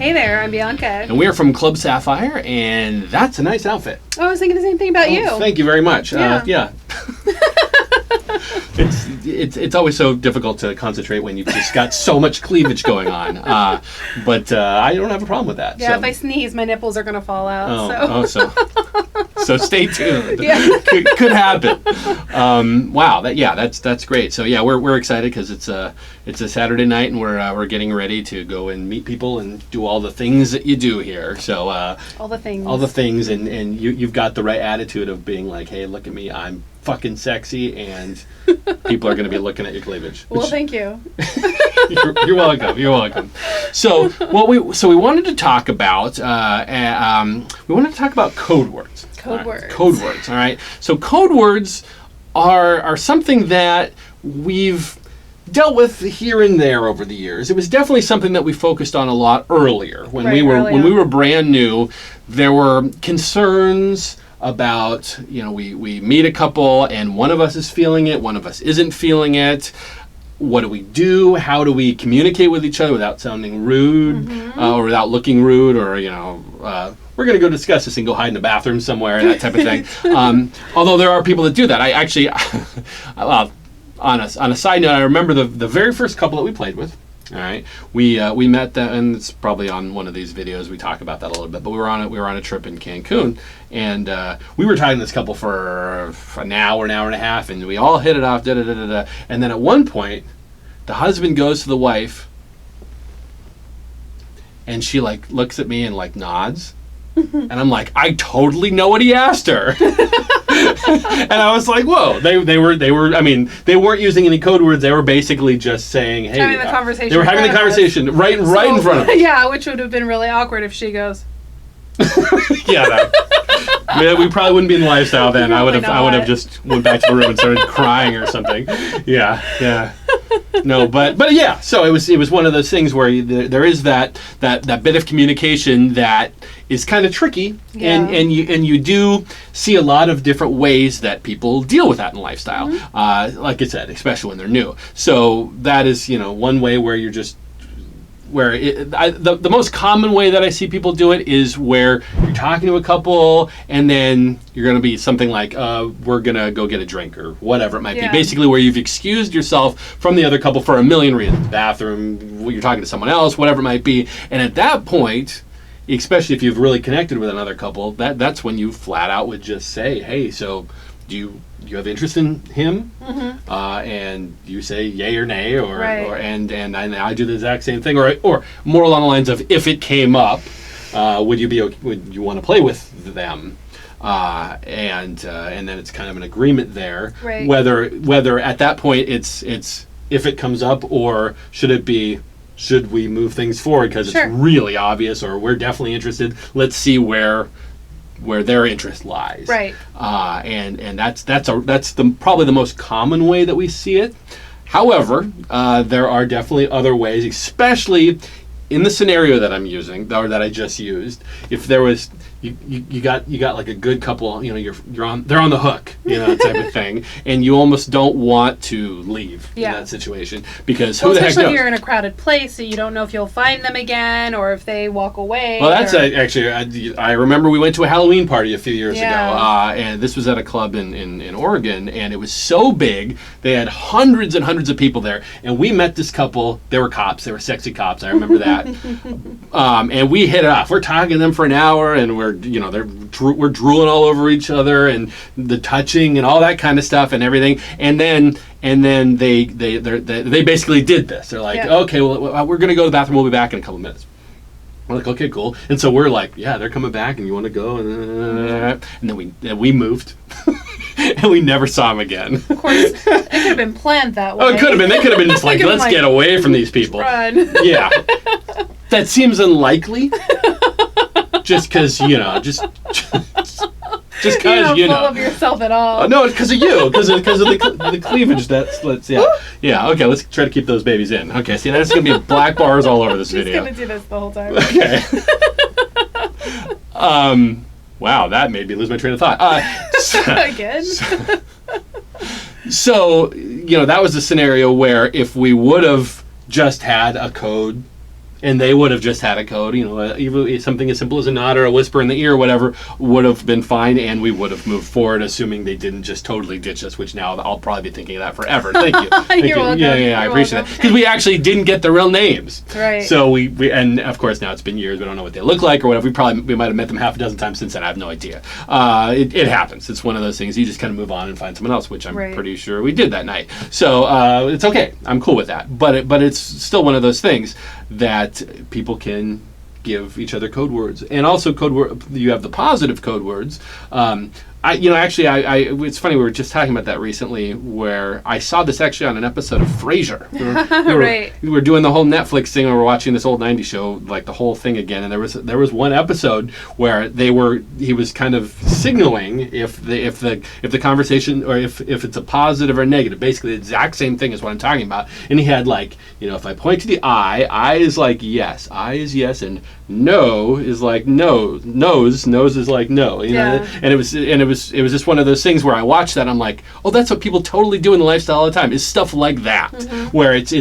Hey there, I'm Bianca. And we're from Club Sapphire, and that's a nice outfit. Oh, I was thinking the same thing about you. Thank you very much. Yeah. It's always so difficult to concentrate when you've just got so much cleavage going on. But I don't have a problem with that. Yeah, so. If I sneeze, my nipples are going to fall out. So stay tuned. Yeah. Could happen. Wow. That's great. So yeah, we're excited because it's a Saturday night and we're getting ready to go and meet people and do all the things that you do here. So all the things, and you've got the right attitude of being like, hey, look at me, I'm fucking sexy, and people are going to be looking at your cleavage. Well, thank you. You're welcome. You're welcome. So we wanted to talk about code words. Code words. Code words. All right. So code words are something that we've dealt with here and there over the years. It was definitely something that we focused on a lot earlier when we were brand new. There were concerns about, we meet a couple and one of us is feeling it, one of us isn't feeling it. What do we do? How do we communicate with each other without sounding rude, or without looking rude, or we're going to go discuss this and go hide in the bathroom somewhere, that type of thing. Although there are people that do that. I actually, on a side note, I remember the very first couple that we played with. All right, we met them, and it's probably on one of these videos. We talk about that a little bit, but we were on a trip in Cancun, and we were talking to this couple for an hour and a half, and we all hit it off. And then at one point, the husband goes to the wife, and she looks at me and nods, and I'm like, I totally know what he asked her. And I was like, whoa, they were, I mean, they weren't using any code words. They were basically just saying, hey. Having the conversation. They were having the conversation right in front of us. Yeah, which would have been really awkward if she goes. Yeah, we probably wouldn't be in the lifestyle then. I would have just went back to the room and started crying or something. Yeah. No, but yeah. So it was one of those things where there is that bit of communication that is kind of tricky, and you do see a lot of different ways that people deal with that in lifestyle. Like I said, especially when they're new. So that is one way where you're just. The most common way that I see people do it is where you're talking to a couple and then you're going to be something like, we're going to go get a drink or whatever it might be. Basically where you've excused yourself from the other couple for a million reasons. Bathroom, you're talking to someone else, whatever it might be. And at that point, especially if you've really connected with another couple, that's when you flat out would just say, hey, so do you have interest in him? And you say yay or nay, and I do the exact same thing, or more along the lines of, if it came up, would you want to play with them? And then it's kind of an agreement there, right. Whether at that point it's if it comes up, or should we move things forward because it's really obvious, or we're definitely interested. Let's see where their interest lies, right? And that's probably the most common way that we see it. However, there are definitely other ways, especially in the scenario that I'm using, or that I just used. If there was you got like a good couple, they're on the hook, type of thing, and you almost don't want to leave in that situation because who the heck knows? Especially if you're in a crowded place, so you don't know if you'll find them again or if they walk away. Well, that's actually I remember we went to a Halloween party a few years ago, and this was at a club in Oregon, and it was so big they had hundreds and hundreds of people there, and we met this couple. They were cops. They were sexy cops. I remember that, and we hit it off. We're talking to them for an hour, and we're drooling all over each other and the touching and all that kind of stuff and everything. And then they basically did this. They're like, okay, well, we're going to go to the bathroom. We'll be back in a couple of minutes. We're like, okay, cool. And so we're like, yeah, they're coming back and you want to go? And then we moved. And we never saw them again. Of course, it could have been planned that way. Oh, it could have been. They could have been just like, let's get away from these people. Run. Yeah. That seems unlikely. Just because, just because, You're not full of yourself at all. No, because of you. Because of the cleavage. Okay, let's try to keep those babies in. Okay, see, that's going to be black bars all over this video. Just going to do this the whole time. Okay. Wow, that made me lose my train of thought. Again? So, that was the scenario where if we would have just had a code And they would have just had a code, even something as simple as a nod or a whisper in the ear or whatever would have been fine, and we would have moved forward, assuming they didn't just totally ditch us, which now I'll probably be thinking of that forever. Thank you. Thank You're you. welcome. Yeah, I appreciate that. Because we actually didn't get the real names. Right. So we and of course now it's been years, we don't know what they look like or whatever. We might have met them half a dozen times since then, I have no idea. It happens. It's one of those things, you just kind of move on and find someone else, which I'm pretty sure we did that night. So it's okay. I'm cool with that. But it's still one of those things that people can give each other code words. And also you have the positive code words. It's funny, we were just talking about that recently, where I saw this actually on an episode of Frasier. We were doing the whole Netflix thing, and we were watching this old 90s show, like the whole thing again, and there was one episode where he was kind of signaling if the conversation, or if it's a positive or negative, basically the exact same thing as what I'm talking about. And he had if I point to the eye is like yes, eye is yes, and no is like no, nose is like no, and it was just one of those things where I watched that and I'm like, oh, that's what people totally do in the lifestyle all the time, is stuff like that, where it's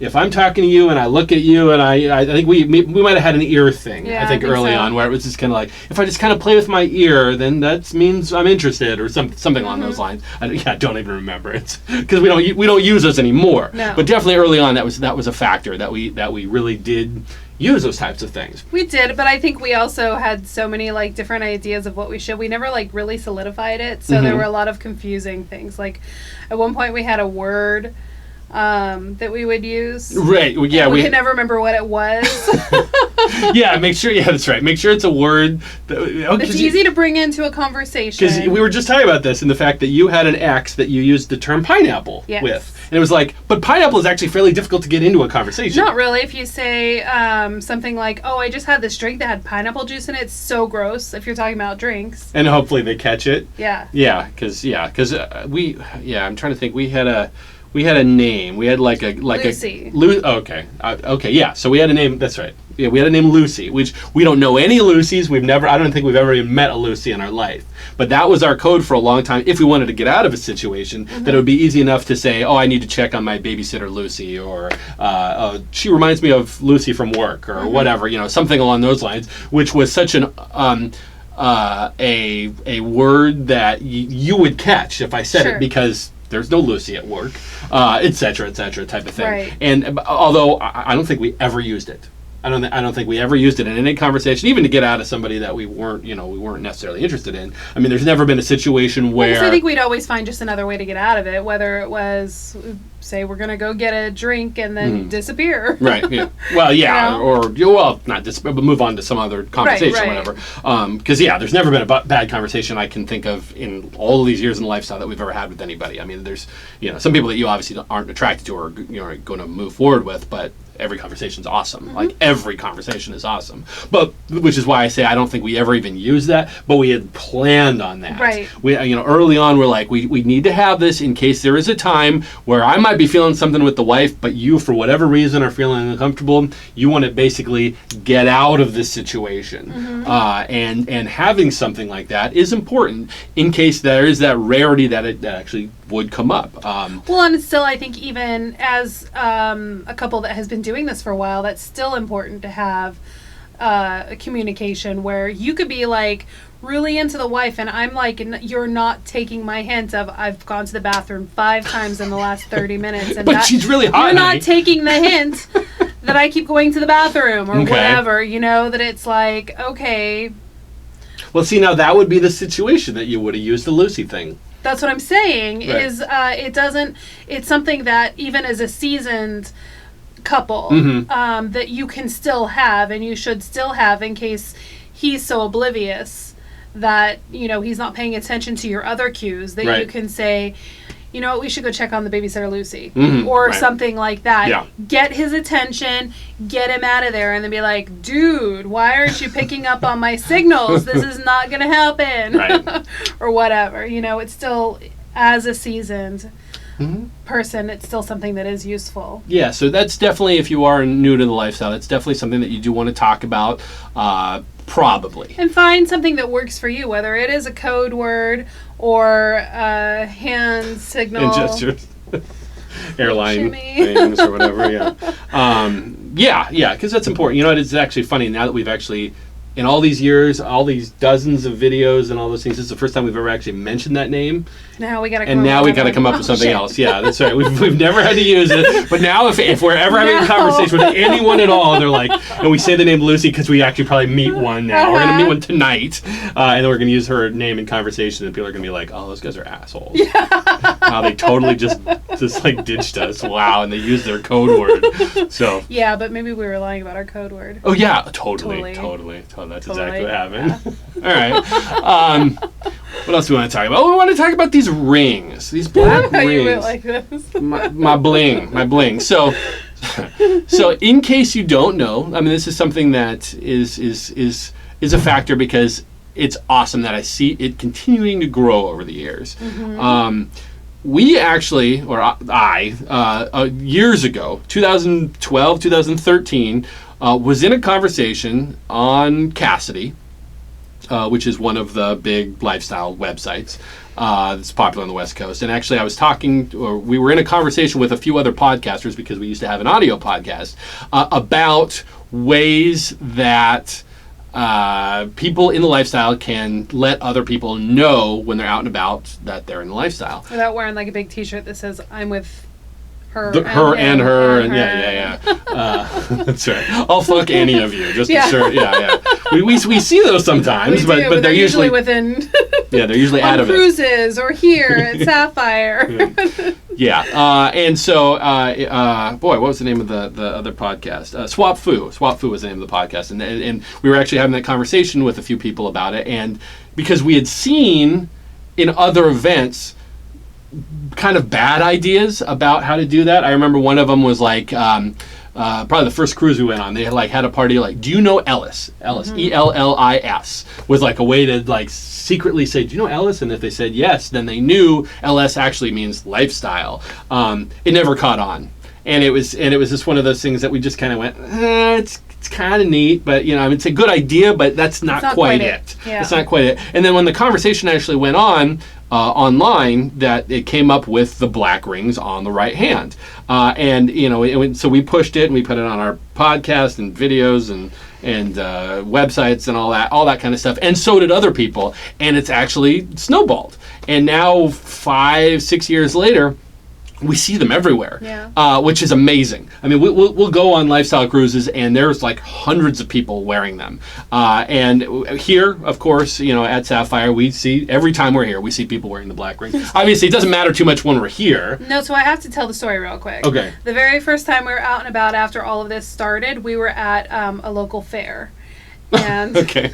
if I'm talking to you and I look at you, and I think we might have had an ear thing, I think early on, where it was just kind of like, if I just kind of play with my ear, then that means I'm interested, or something along those lines. I don't even remember it, because we don't use those anymore. No. But definitely early on that was a factor that we really did use those types of things. We did, but I think we also had so many different ideas of what we should. We never really solidified it, so there were a lot of confusing things. Like at one point we had a word that we would use. Right. Yeah. We could never remember what it was. Yeah. Make sure. Yeah, that's right. Make sure it's a word it's easy to bring into a conversation. Because we were just talking about this, and the fact that you had an ex that you used the term pineapple with, and it was like, but pineapple is actually fairly difficult to get into a conversation. Not really. If you say something like, "Oh, I just had this drink that had pineapple juice in it," it's so gross. If you're talking about drinks, and hopefully they catch it. Yeah. Yeah. Because I'm trying to think. We had a name. We had Lucy. Okay. Okay. Yeah. So we had a name. That's right. Yeah. We had a name Lucy, which we don't know any Lucys. I don't think we've ever even met a Lucy in our life. But that was our code for a long time. If we wanted to get out of a situation, that it would be easy enough to say, "Oh, I need to check on my babysitter Lucy," or "She reminds me of Lucy from work," or whatever. Something along those lines, which was such an a word that you would catch if I said it, because there's no Lucy at work, et cetera, type of thing. Right. And although I don't think we ever used it. I don't think we ever used it in any conversation, even to get out of somebody that we weren't necessarily interested in. I mean, there's never been a situation where... I think we'd always find just another way to get out of it, whether it was, say, we're going to go get a drink and then disappear. Right, yeah. Well, yeah, not disappear, but move on to some other conversation, whatever. Because, there's never been a bad conversation I can think of in all of these years in lifestyle that we've ever had with anybody. I mean, there's, some people that you obviously aren't attracted to or are going to move forward with, but every conversation's awesome. Like, every conversation is awesome. But, which is why I say I don't think we ever even used that, but we had planned on that. Right. We, early on, we're like, we need to have this in case there is a time where I might be feeling something with the wife, but you, for whatever reason, are feeling uncomfortable. You want to basically get out of this situation. And having something like that is important in case there is that rarity that it actually would come up. And still, I think even as a couple that has been doing this for a while, that's still important to have a communication where you could be really into the wife, and I'm like, you're not taking my hint of I've gone to the bathroom 5 times in the last 30 minutes, and but she's really hot. You're not taking the hint that I keep going to the bathroom or whatever. That it's like, okay. Well, see, now that would be the situation that you would have used the Lucy thing. That's what I'm saying. Right. Is it's something that even as a seasoned couple that you can still have, and you should still have, in case he's so oblivious that he's not paying attention to your other cues, that you can say, you know what, we should go check on the babysitter Lucy, or something like that. Yeah. Get his attention, get him out of there, and then be like, dude, why aren't you picking up on my signals? This is not going to happen. Right. Or whatever. It's still, as a seasoned person, it's still something that is useful. Yeah, so that's definitely, if you are new to the lifestyle, that's definitely something that you do want to talk about, probably. And find something that works for you, whether it is a code word or a hand signal. And gestures. Airline things or whatever, yeah. Yeah, because that's important. You know, it's actually funny now that we've actually, in all these years, all these dozens of videos and all those things, this is the first time we've ever actually mentioned that name. Now we got to come up with something else. Yeah, that's right. We've never had to use it, but now if we're ever having a conversation with anyone at all, they're like, and we say the name Lucy because we actually probably meet one now. We're gonna meet one tonight, and then we're gonna use her name in conversation, and people are gonna be like, "Oh, those guys are assholes." Yeah. Wow, they totally just like ditched us. Wow, and they used their code word. So. Yeah, but maybe we were lying about our code word. Oh yeah, totally. That's exactly what happened. Yeah. All right. What else do we want to talk about? Oh, we want to talk about these rings, these black rings. You went like this. my bling. So in case you don't know, I mean, this is something that is a factor because it's awesome that I see it continuing to grow over the years. Mm-hmm. We actually, or I, years ago, 2012, 2013, was in a conversation on Cassidy, which is one of the big lifestyle websites that's popular on the West Coast. And actually, we were in a conversation with a few other podcasters because we used to have an audio podcast about ways that people in the lifestyle can let other people know when they're out and about that they're in the lifestyle. Without wearing like a big T-shirt that says, "I'm with her." And yeah. That's right. I'll fuck any of you, just to sure. Yeah. We see those sometimes, but they're usually within. Yeah, they're usually out of it. On cruises or here at Sapphire. Yeah, and so, boy, what was the name of the other podcast? Swap Foo. Swap Foo was the name of the podcast, and we were actually having that conversation with a few people about it, and because we had seen in other events kind of bad ideas about how to do that. I remember one of them was like, probably the first cruise we went on, they had a party like, do you know Ellis? Ellis, mm-hmm. ELLIS, was like a way to like secretly say, do you know Ellis? And if they said yes, then they knew LS actually means lifestyle. It never caught on. And it was just one of those things that we just kind of went, it's kind of neat, but you know, I mean, it's a good idea, but that's not quite it. Yeah. It's not quite it. And then when the conversation actually went on online, that it came up with the black rings on the right hand, and you know, so we pushed it and we put it on our podcast and videos and websites and all that kind of stuff, and so did other people, and it's actually snowballed. And now 5-6 years later, we see them everywhere, which is amazing. I mean, we'll go on lifestyle cruises, and there's like hundreds of people wearing them. And here, of course, you know, at Sapphire, we see, every time we're here, we see people wearing the black ring. Obviously, it doesn't matter too much when we're here. No, so I have to tell the story real quick. Okay. The very first time we were out and about after all of this started, we were at a local fair. And okay.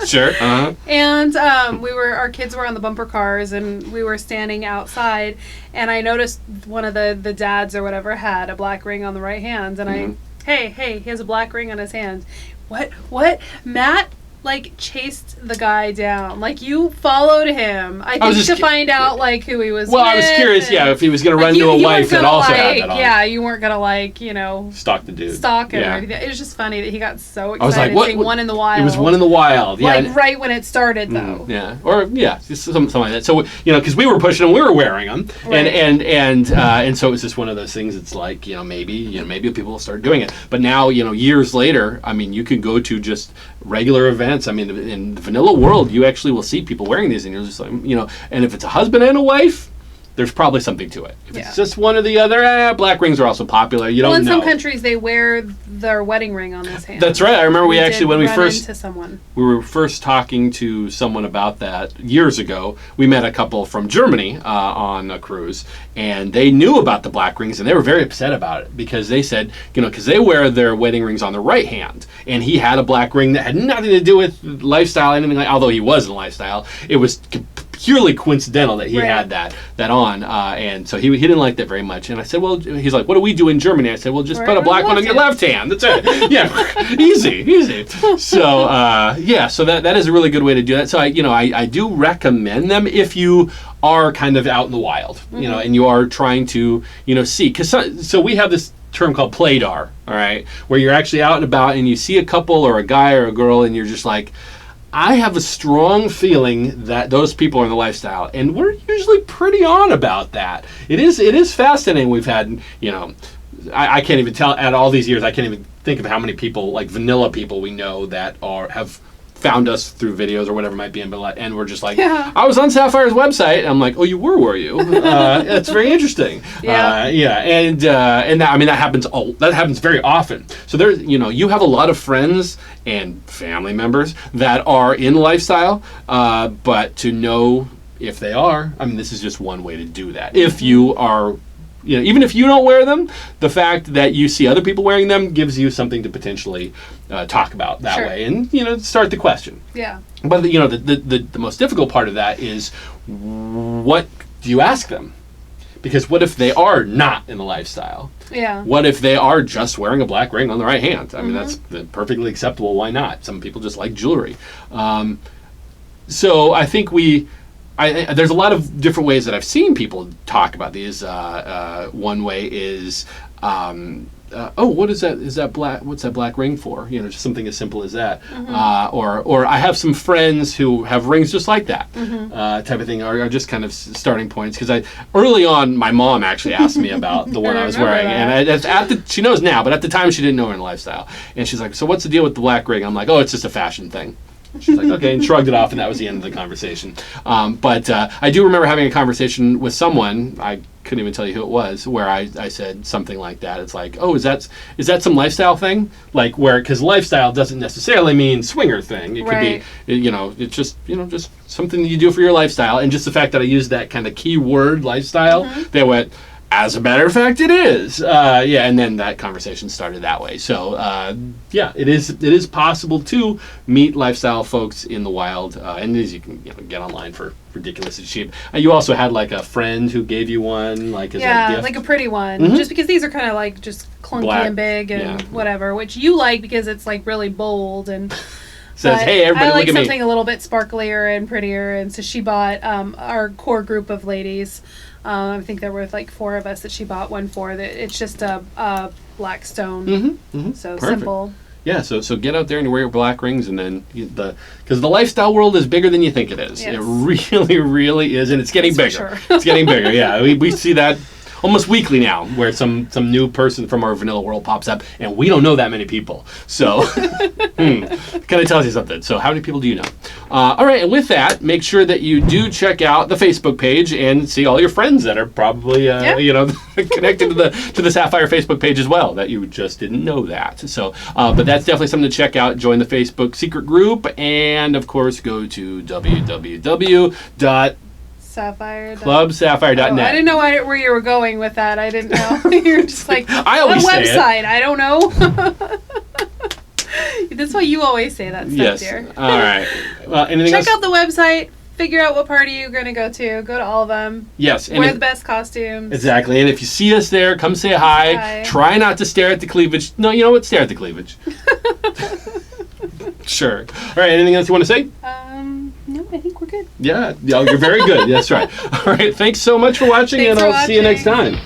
Sure. Uh-huh. And our kids were on the bumper cars, and we were standing outside, and I noticed one of the dads or whatever had a black ring on the right hand, and mm-hmm. Hey, he has a black ring on his hand. What? Matt like chased the guy down. Like, you followed him. I think to find out like who he was. Well, I was curious, if he was going to run into a wife that also had that on. Yeah, you weren't going to like, you know, stalk the dude. Stalk him or anything. It was just funny that he got so excited seeing One in the Wild. It was One in the Wild, yeah. Like right when it started, though. Yeah, or just something like that. So, you know, because we were pushing them, we were wearing them, right. and so it was just one of those things. It's like, maybe people will start doing it. But now, years later, I mean, you can go to just regular events. I mean, in the vanilla world, you actually will see people wearing these, and you're just like, and if it's a husband and a wife, there's probably something to it. If it's just one or the other, black rings are also popular. You don't know. In some countries, they wear their wedding ring on this hand. That's right. I remember we were first talking to someone about that years ago. We met a couple from Germany on a cruise, and they knew about the black rings, and they were very upset about it because they said, because they wear their wedding rings on their right hand, and he had a black ring that had nothing to do with lifestyle, anything like. Although he was in lifestyle, it was purely coincidental that he had that on, and so he didn't like that very much. And I said, well, he's like, what do we do in Germany? I said, well, just put a black one on your left hand. That's it. Yeah, easy. So so that is a really good way to do that. So I do recommend them if you are kind of out in the wild, mm-hmm. And you are trying to see, because so we have this term called playdar, all right, where you're actually out and about and you see a couple or a guy or a girl and you're just like, I have a strong feeling that those people are in the lifestyle, and we're usually pretty on about that. It is fascinating. We've had, I can't even tell, at all these years, I can't even think of how many people, like vanilla people we know that have found us through videos or whatever it might be, and we're just like, I was on Sapphire's website, and I'm like, oh, you were you? That's very interesting. And that, I mean, that happens very often. So there's, you have a lot of friends and family members that are in lifestyle, but to know if they are, I mean, this is just one way to do that. If you are, even if you don't wear them, the fact that you see other people wearing them gives you something to potentially talk about that way, and start the question. Yeah. But the most difficult part of that is, what do you ask them? Because what if they are not in the lifestyle? Yeah. What if they are just wearing a black ring on the right hand? I mean, that's perfectly acceptable. Why not? Some people just like jewelry. So I think there's a lot of different ways that I've seen people talk about these. One way is, what is that? Is that black? What's that black ring for? Just something as simple as that. Or I have some friends who have rings just like that, type of thing, are just kind of starting points. Because early on, my mom actually asked me about the one I was wearing, and she knows now, but at the time she didn't know her in lifestyle, and she's like, "So what's the deal with the black ring?" I'm like, "Oh, it's just a fashion thing." She's like, okay, and shrugged it off, and that was the end of the conversation. But I do remember having a conversation with someone, I couldn't even tell you who it was, where I said something like that. It's like, oh, is that some lifestyle thing? Like, because lifestyle doesn't necessarily mean swinger thing. It could be, it's just, just something that you do for your lifestyle. And just the fact that I used that kind of key word, lifestyle, they went, as a matter of fact, it is. And then that conversation started that way. So, it is possible to meet lifestyle folks in the wild, and as you can get online for ridiculously cheap. You also had like a friend who gave you one, like as a gift. Like a pretty one. Just because these are kind of like just clunky Black, and big and whatever, which you like because it's like really bold and. Says, hey, everybody, look at me. I like something a little bit sparklier and prettier, and so she bought our core group of ladies. I think there were like 4 of us that she bought one for. That it's just a black stone, so Perfect. Simple. Yeah, so get out there and you wear your black rings, and then because the lifestyle world is bigger than you think it is. Yes. It really, really is, and it's getting bigger. Sure. It's getting bigger. Yeah, we see that almost weekly now, where some new person from our vanilla world pops up, and we don't know that many people. So, kind of tells you something. So, how many people do you know? All right, and with that, make sure that you do check out the Facebook page and see all your friends that are probably connected to the Sapphire Facebook page as well, that you just didn't know that. So, but that's definitely something to check out. Join the Facebook secret group, and of course, go to clubsapphire.net. I didn't know where you were going with that. I didn't know. You're just like, I always say website. It. I don't know. That's why you always say that stuff, dear. All right. Well, anything else? Check out the website. Figure out what party you're going to go to. Go to all of them. Yes. Wear the best costumes. Exactly. And if you see us there, come say hi. Try not to stare at the cleavage. No, you know what? Stare at the cleavage. Sure. All right. Anything else you want to say? No, I think we're good. Yeah. You're very good. That's right. All right. Thanks so much for watching, and I'll see you next time.